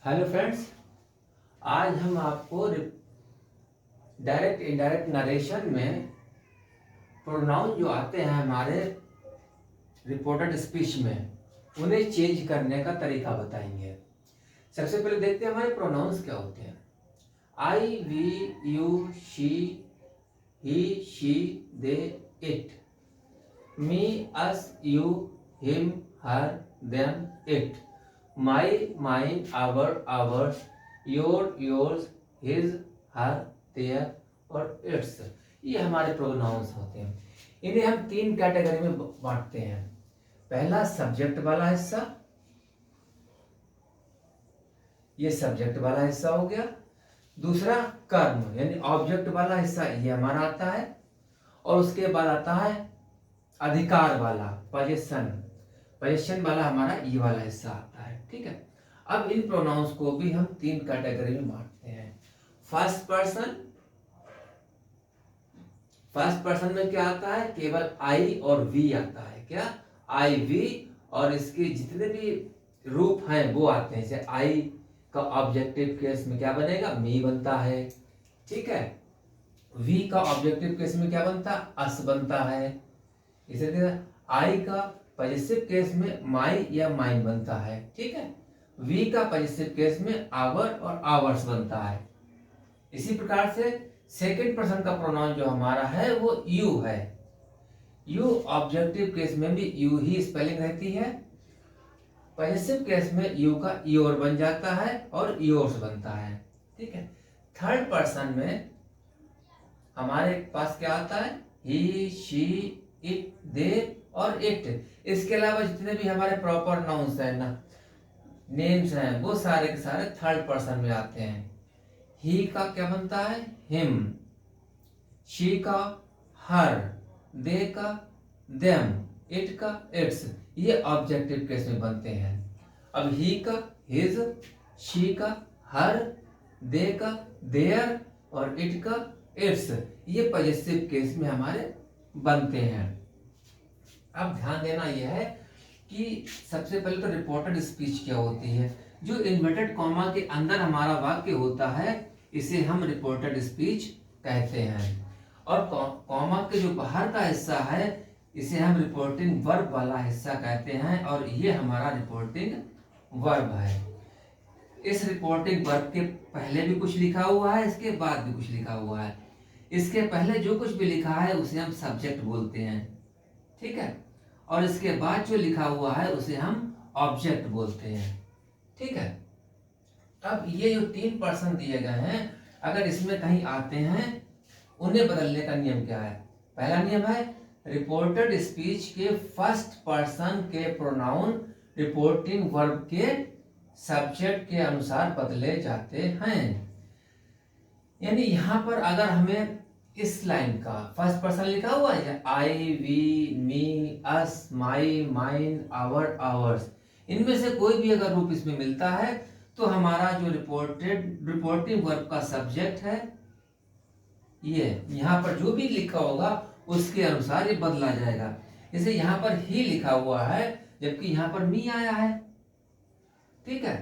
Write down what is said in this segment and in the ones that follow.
Hello friends, आज हम आपको डायरेक्ट इनडायरेक्ट नरेशन में प्रोनाउन जो आते हैं हमारे रिपोर्टेड स्पीच में उन्हें चेंज करने का तरीका बताएंगे। सबसे पहले देखते हैं हमारे प्रोनाउंस क्या होते हैं। I, we, you, she, he, she, they, it, me, us, you, him, her, them, it, my, mine, our, ours, your, yours, his, her, their और इट्स। ये हमारे प्रोनाउंस होते हैं। इन्हें हम तीन कैटेगरी में बांटते हैं। पहला सब्जेक्ट वाला हिस्सा, ये सब्जेक्ट वाला हिस्सा हो गया। दूसरा कर्म यानी ऑब्जेक्ट वाला हिस्सा, ये हमारा आता है। और उसके बाद आता है अधिकार वाला, पोजीशन वाला हमारा ये वाला हिस्सा आता है। ठीक है, अब इन प्रोनाउंस को भी हम तीन कैटेगरी में बांटते हैं। फर्स्ट पर्सन में क्या आता है? केवल आई और वी आता है। क्या? आई, वी, और इसके जितने भी रूप हैं वो आते हैं। जैसे आई का ऑब्जेक्टिव केस में क्या बनेगा? मी बनता है। ठीक है, वी का ऑब्जेक्टिव केस में क्या बनता? अस बनता है। इसी तरह आई का पॉजिटिव केस में माई या माइन बनता है। ठीक है, वी का पॉजिटिव केस में आवर और आवर्स बनता है। इसी प्रकार से सेकंड पर्सन का प्रोनाउन जो हमारा है वो यू है। यू ऑब्जेक्टिव केस में भी यू ही स्पेलिंग रहती है। पॉजिटिव केस में यू का योर बन जाता है और योर्स बनता है। ठीक है, थर्ड पर्सन में हमारे पास क्या आता है? ही, शी, इट, दे और इट। इसके अलावा जितने भी हमारे प्रॉपर नाउन्स हैं ना, नेम्स हैं, वो सारे के सारे थर्ड पर्सन में आते हैं। ही का क्या बनता है? हिम, शी का हर, दे का देम, इट का इट्स। ये ऑब्जेक्टिव केस में बनते हैं। अब ही का हिज, शी का हर, दे का देयर और इट का इट्स, ये पॉजिटिव केस में हमारे बनते हैं। अब ध्यान देना यह है कि सबसे पहले तो रिपोर्टेड स्पीच क्या होती है। जो इन्वर्टेड कॉमा के अंदर हमारा वाक्य होता है इसे हम रिपोर्टेड स्पीच कहते हैं। और कॉमा के जो बाहर का हिस्सा है इसे हम रिपोर्टिंग वर्ब वाला हिस्सा कहते हैं। और ये हमारा रिपोर्टिंग वर्ब है। इस रिपोर्टिंग वर्ब के पहले भी कुछ लिखा हुआ है, इसके बाद भी कुछ लिखा हुआ है। इसके पहले जो कुछ भी लिखा है उसे हम सब्जेक्ट बोलते हैं। ठीक है, और इसके बाद जो लिखा हुआ है उसे हम ऑब्जेक्ट बोलते हैं। ठीक है, अब ये जो तीन पर्सन दिए गए हैं, अगर इसमें कहीं आते हैं उन्हें बदलने का नियम क्या है? पहला नियम है रिपोर्टेड स्पीच के फर्स्ट पर्सन के प्रोनाउन रिपोर्टिंग वर्ब के सब्जेक्ट के अनुसार बदले जाते हैं। यानी यहां पर अगर हमें इस लाइन का फर्स्ट पर्सन लिखा हुआ है, I, we, me, us, my, mine, our, ours, इनमें से कोई भी अगर रूप इसमें मिलता है तो हमारा जो रिपोर्टिंग वर्ब का सब्जेक्ट है ये यहाँ पर जो भी लिखा होगा उसके अनुसार ये बदला जाएगा। जैसे यहाँ पर ही लिखा हुआ है जबकि यहाँ पर मी आया है। ठीक है,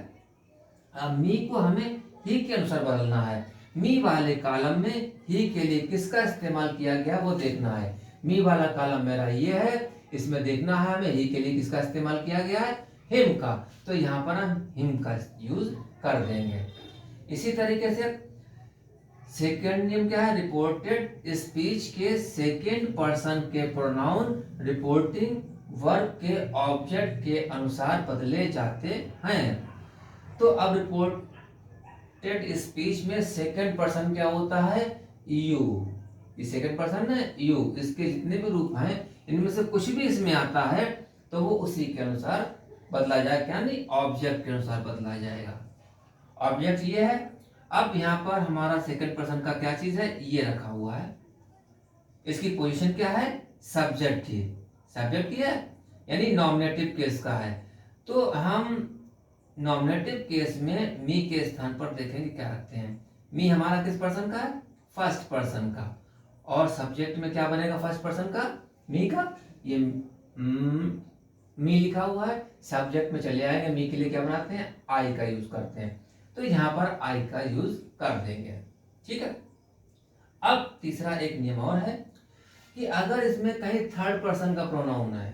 अब मी को हमें ही के अनुसार बदलना है। मी वाले कॉलम में ही के लिए किसका इस्तेमाल किया गया वो देखना है। मी वाला कॉलम मेरा ये है, इसमें देखना है हमें ही के लिए किसका इस्तेमाल किया गया है, हिम का। तो यहाँ पर हम हिम का यूज कर देंगे। इसी तरीके से सेकेंड नियम क्या है? रिपोर्टेड स्पीच के सेकेंड पर्सन के प्रोनाउन रिपोर्टिंग वर्ब के ऑब्जेक्ट के अनुसार बदले जाते हैं। तो अब रिपोर्टेड स्पीच में सेकेंड पर्सन क्या होता है? यू। ये सेकेंड पर्सन है यू। इसके जितने भी रूप हैं इनमें से कुछ भी इसमें आता है तो वो उसी के अनुसार बदला जाएगा। क्या नहीं? ऑब्जेक्ट के अनुसार बदला जाएगा। ऑब्जेक्ट ये है। अब यहाँ पर हमारा सेकंड पर्सन का क्या चीज है? ये रखा हुआ है। इसकी पोजीशन क्या है? सब्जेक्ट ही। सब्जेक्ट ही है यानी नॉमिनेटिव केस का है। तो हम नॉमिनेटिव केस में मी के स्थान पर देखेंगे क्या रखते हैं। मी हमारा किस पर्सन का है? फर्स्ट पर्सन का। और सब्जेक्ट में क्या बनेगा फर्स्ट पर्सन का? मी का। ये मी लिखा हुआ है, सब्जेक्ट में चले आएंगे। मी के लिए क्या बनाते हैं? आई का यूज करते हैं। तो यहाँ पर आई का यूज कर देंगे। ठीक है। अब तीसरा एक नियम और है कि अगर इसमें कहीं थर्ड पर्सन का प्रोनाउन है,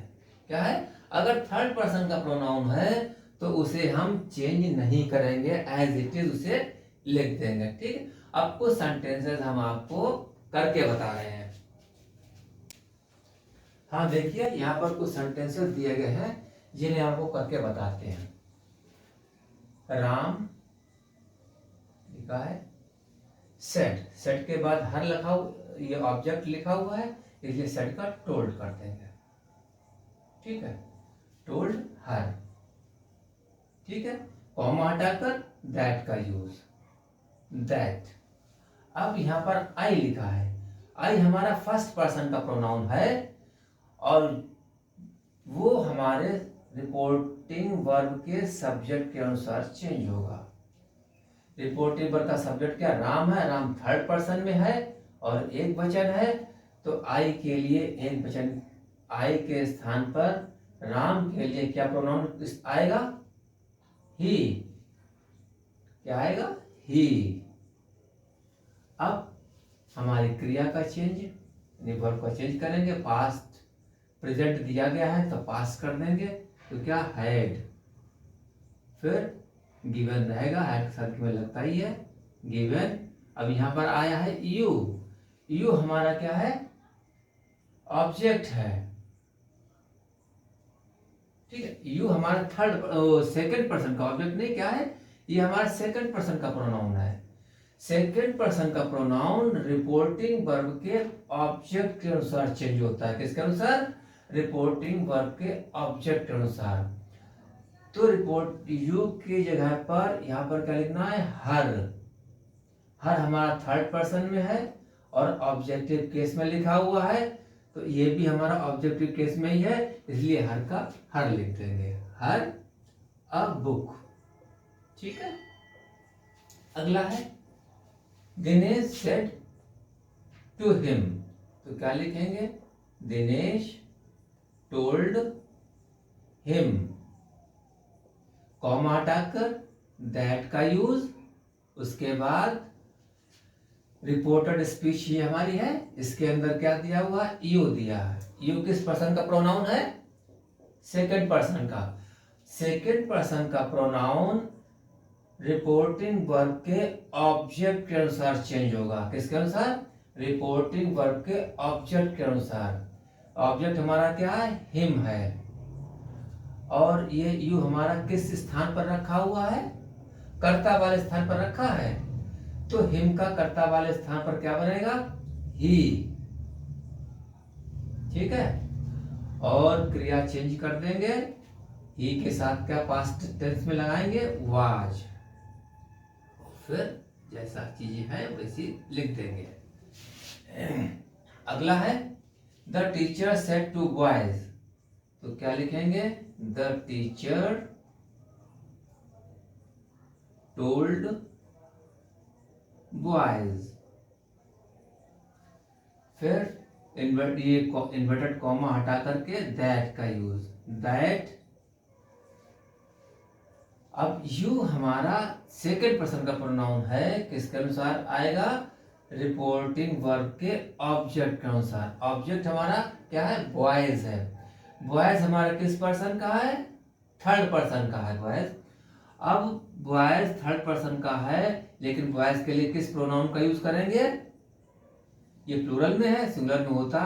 क्या है, अगर थर्ड पर्सन का प्रोनाउन है तो उसे हम चेंज नहीं करेंगे, एज इट इज उसे लिख देंगे। ठीक है। अब कुछ सेंटेंसेस हम आपको करके बता रहे हैं। हाँ देखिए, यहाँ पर कुछ सेंटेंसेस दिए गए हैं जिन्हें आपको करके बताते हैं। राम लिखा है, सेट, सेट के बाद हर लिखा ये ऑब्जेक्ट लिखा हुआ है, इसलिए सेट का टोल्ड कर देंगे। ठीक है, टोल्ड हर। ठीक है, कॉमा हटाकर दैट का यूज, दैट। अब यहां पर आई लिखा है, आई हमारा फर्स्ट पर्सन का प्रोनाउन है और वो हमारे रिपोर्टिंग वर्ब के सब्जेक्ट के अनुसार चेंज होगा। रिपोर्टिंग वर्ब का सब्जेक्ट क्या, राम है, राम थर्ड पर्सन में है और एक वचन है, तो आई के लिए एक वचन, आई के स्थान पर राम के लिए क्या प्रोनाउन आएगा, ही। क्या आएगा, ही। अब हमारी क्रिया का चेंज, वर्ब का चेंज करेंगे, पास्ट प्रेजेंट दिया गया है तो पास्ट कर देंगे, तो क्या, हैड। फिर गिवन रहेगा, हैड शब्द में लगता ही है, गिवन। अब यहां पर आया है यू, यू हमारा क्या है, ऑब्जेक्ट है। ठीक है, यू हमारा थर्ड सेकंड पर्सन का ऑब्जेक्ट नहीं, क्या है, ये हमारा सेकंड पर्सन का प्रोनाउन है। सेकंड पर्सन का प्रोनाउन रिपोर्टिंग वर्ब के ऑब्जेक्ट के अनुसार चेंज होता है। किसके अनुसार, रिपोर्टिंग वर्ब के ऑब्जेक्ट के अनुसार। तो रिपोर्ट यू की जगह पर यहां पर क्या लिखना है, हर। हर हमारा थर्ड पर्सन में है और ऑब्जेक्टिव केस में लिखा हुआ है, तो ये भी हमारा ऑब्जेक्टिव केस में ही है, इसलिए हर का हर लिख देंगे, हर अ बुक। ठीक है। अगला है दिनेश सेड टू हिम, तो क्या लिखेंगे, दिनेश टोल्ड हिम, कॉमा हटाकर दैट का यूज, उसके बाद रिपोर्टेड स्पीच ही हमारी है, इसके अंदर क्या दिया हुआ है, यू दिया है। यू किस पर्सन का प्रोनाउन है, सेकंड पर्सन का। सेकंड पर्सन का प्रोनाउन रिपोर्टिंग वर्ब के ऑब्जेक्ट के अनुसार चेंज होगा। किसके अनुसार, रिपोर्टिंग वर्ब के ऑब्जेक्ट के अनुसार। ऑब्जेक्ट हमारा क्या है, हिम है, और ये यू हमारा किस स्थान पर रखा हुआ है, कर्ता वाले स्थान पर रखा है, तो हिम का कर्ता वाले स्थान पर क्या बनेगा, ही। ठीक है। और क्रिया चेंज कर देंगे, ही के साथ क्या पास्ट टेंस में लगाएंगे, वाज। फिर जैसा चीज है वैसी लिख देंगे। अगला है the teacher said to boys, तो क्या लिखेंगे, द टीचर टोल्ड बॉयज। फिर इन्वर्टेड कॉमा हटा करके दैट का यूज, दैट। अब यू हमारा सेकंड पर्सन का प्रोनाउन है, किसके अनुसार आएगा, रिपोर्टिंग वर्ब के ऑब्जेक्ट के अनुसार। ऑब्जेक्ट हमारा क्या है, बॉयज है। बॉयज हमारा किस पर्सन का है, थर्ड पर्सन का है बॉयज। अब बॉयज थर्ड पर्सन का है, लेकिन बॉयज के लिए किस प्रोनाउन का यूज करेंगे, ये प्लूरल में है, सिंगुलर में होता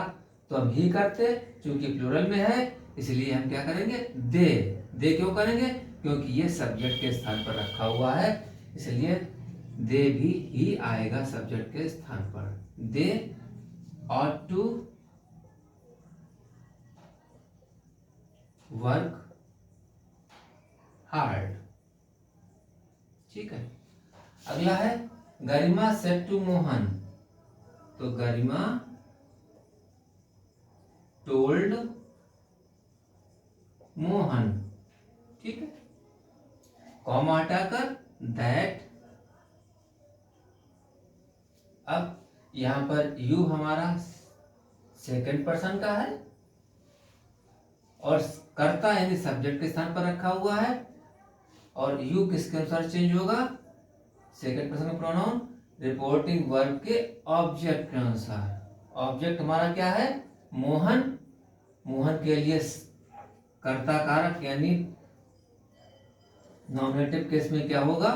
तो हम ही करते, क्योंकि प्लूरल में है इसलिए हम क्या करेंगे, दे। दे क्यों करेंगे, क्योंकि ये सब्जेक्ट के स्थान पर रखा हुआ है, इसलिए दे भी ही आएगा सब्जेक्ट के स्थान पर। दे ought to वर्क हार्ड। ठीक है। अगला है गरिमा सेड टू मोहन, तो गरिमा टोल्ड मोहन। ठीक है, कॉमा हटाकर दैट। अब यहां पर यू हमारा सेकंड पर्सन का है और कर्ता यानी सब्जेक्ट के स्थान पर रखा हुआ है, और यू किसके अनुसार चेंज होगा, सेकंड पर्सन का प्रोनाउन रिपोर्टिंग वर्ब के ऑब्जेक्ट के अनुसार। ऑब्जेक्ट हमारा क्या है? मोहन। मोहन के लिए कर्ता कारक यानी नॉमिनेटिव केस में क्या होगा?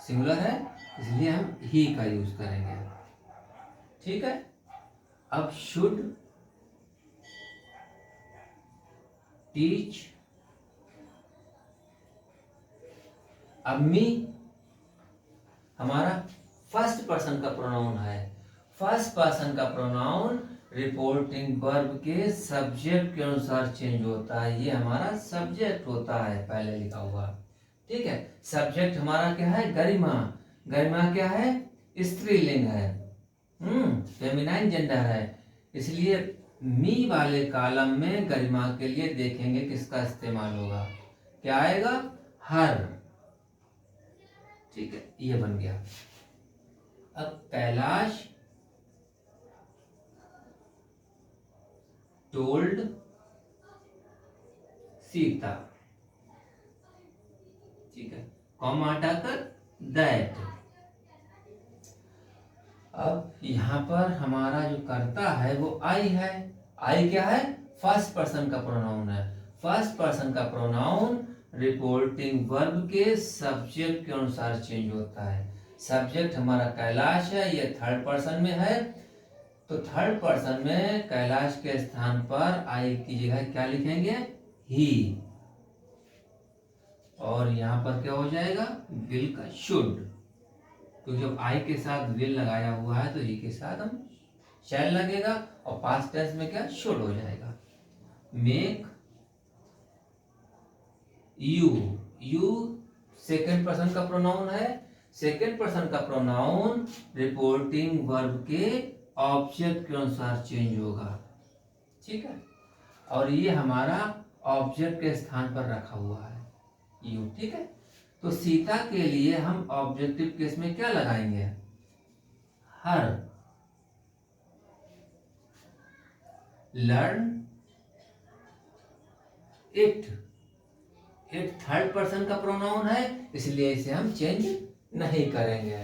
सिंगुलर है, इसलिए हम ही का यूज करेंगे। ठीक है। अब शुड टीच। अब मी हमारा फर्स्ट पर्सन का प्रोनाउन है। फर्स्ट पर्सन का प्रोनाउन रिपोर्टिंग वर्ब के सब्जेक्ट के अनुसार चेंज होता है। ये हमारा सब्जेक्ट होता है पहले लिखा हुआ। ठीक है। सब्जेक्ट हमारा क्या है? गरिमा। गरिमा क्या है? स्त्रीलिंग है, फेमिनाइन जेंडर है। इसलिए मी वाले कॉलम में गरिमा के लिए देखेंगे किसका इस्तेमाल होगा। क्या आएगा? हर। ठीक है, ये बन गया। अब कैलाश टोल्ड सीता। ठीक है, कॉमा हटाकर दैट। अब यहां पर हमारा जो कर्ता है वो आई है। आई क्या है? फर्स्ट पर्सन का प्रोनाउन है। फर्स्ट पर्सन का प्रोनाउन रिपोर्टिंग वर्ब के सब्जेक्ट के अनुसार चेंज होता है। सब्जेक्ट हमारा कैलाश है, ये थर्ड पर्सन में है, तो थर्ड पर्सन में कैलाश के स्थान पर आई की जगह क्या लिखेंगे? ही। और यहां पर क्या हो जाएगा? विल का शुड, क्योंकि जब आई के साथ विल लगाया हुआ है तो ही के साथ हम शैल लगेगा, और पास्ट टेंस में क्या? शुड हो जाएगा। Make you. You second person का प्रोनाउन है। सेकंड पर्सन का प्रोनाउन रिपोर्टिंग वर्ब के ऑब्जेक्ट के अनुसार चेंज होगा। ठीक है, और ये हमारा ऑब्जेक्ट के स्थान पर रखा हुआ है यू। ठीक है, तो सीता के लिए हम ऑब्जेक्टिव केस में क्या लगाएंगे? Her. Learn it. It third person का प्रोनाउन है, इसलिए इसे हम चेंज नहीं करेंगे।